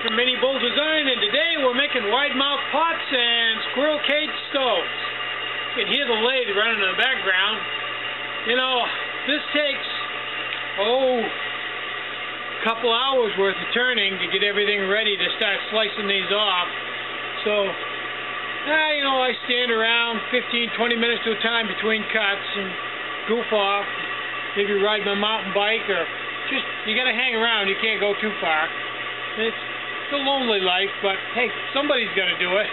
from Mini Bull Design, and today we're making wide mouth pots and squirrel cage stoves. You can hear the lathe running in the background. You know, this takes, a couple hours worth of turning to get everything ready to start slicing these off. So, you know, I stand around 15-20 minutes at a time between cuts and goof off, maybe ride my mountain bike, or just, you gotta hang around, you can't go too far. It's a lonely life, but hey, somebody's gonna do it.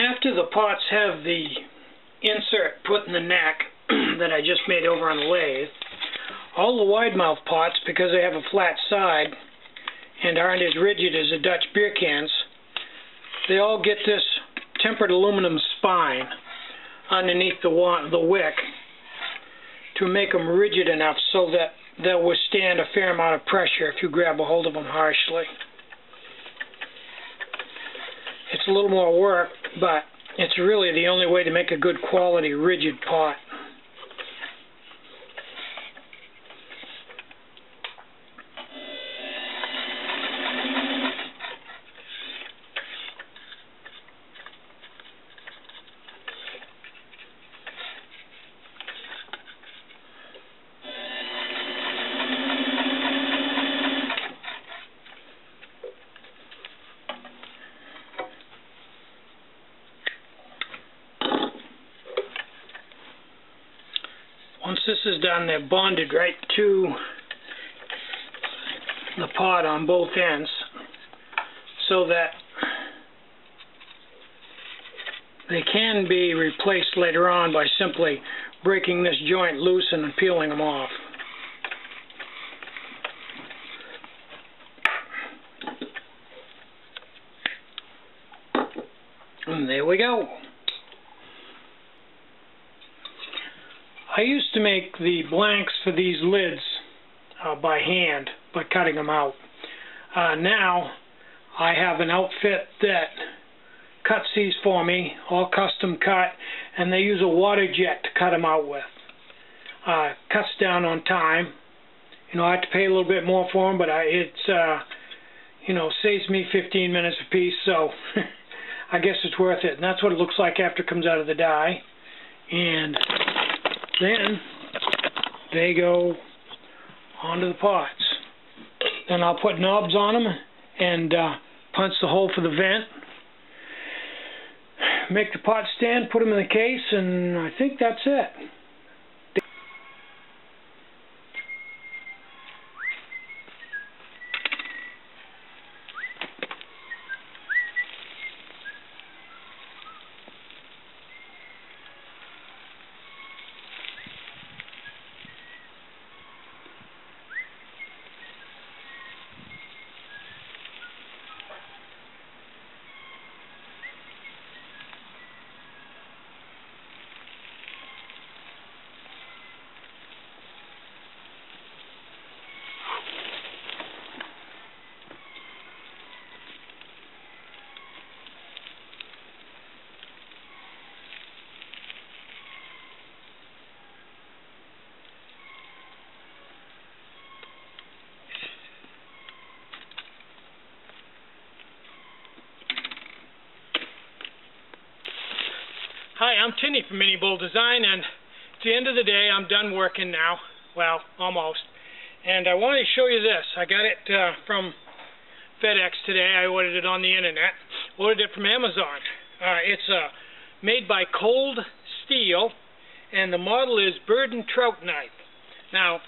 After the pots have the insert put in the neck that I just made over on the lathe, all the wide mouth pots, because they have a flat side and aren't as rigid as the Dutch beer cans, they all get this tempered aluminum spine underneath the wick to make them rigid enough so that they'll withstand a fair amount of pressure if you grab a hold of them harshly. It's a little more work, but it's really the only way to make a good quality rigid pot. Once this is done, they're bonded right to the pot on both ends so that they can be replaced later on by simply breaking this joint loose and peeling them off. And there we go. I used to make the blanks for these lids by hand, by cutting them out. Now I have an outfit that cuts these for me, all custom cut, and they use a water jet to cut them out with. Cuts down on time. You know, I have to pay a little bit more for them, but it's you know, saves me 15 minutes a piece, so I guess it's worth it. And that's what it looks like after it comes out of the die. And then they go onto the pots. Then I'll put knobs on them and punch the hole for the vent. Make the pot stand, put them in the case, and I think that's it. Hi, I'm Tinny from Mini Bull Design, and at the end of the day, I'm done working now. Well, almost. And I wanted to show you this. I got it from FedEx today. I ordered it on the internet. Ordered it from Amazon. It's made by Cold Steel, and the model is Bird and Trout Knife. Now,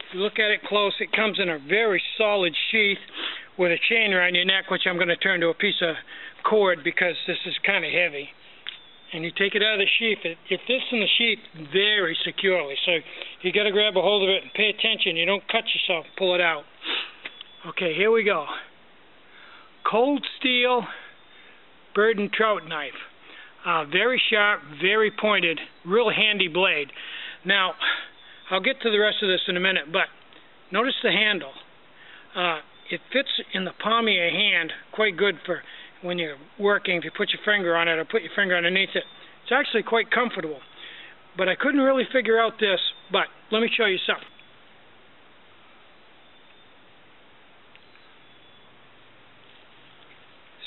if you look at it close, it comes in a very solid sheath with a chain around your neck, which I'm going to turn to a piece of cord because this is kind of heavy. And you take it out of the sheath, it fits in the sheath very securely. So you got to grab a hold of it and pay attention. You don't cut yourself, pull it out. Okay, here we go. Cold Steel Bird and Trout Knife. Very sharp, very pointed, real handy blade. Now, I'll get to the rest of this in a minute, but notice the handle. It fits in the palm of your hand quite good for when you're working. If you put your finger on it or put your finger underneath it, it's actually quite comfortable. But I couldn't really figure out this, but let me show you something.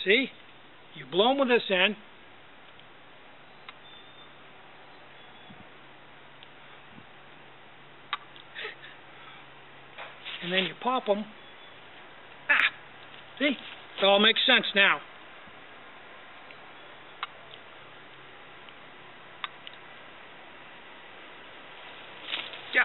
See? You blow them with this end. And then you pop them. See? It all makes sense now. Yeah.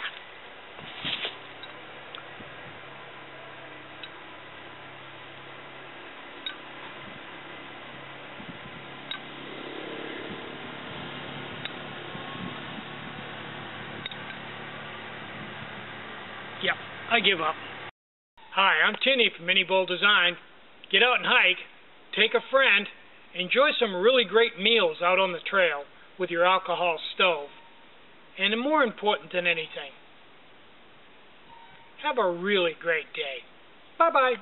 Yep, I give up. Hi, I'm Tinny from Mini Bull Design. Get out and hike, take a friend, enjoy some really great meals out on the trail with your alcohol stove. And more important than anything, have a really great day. Bye-bye.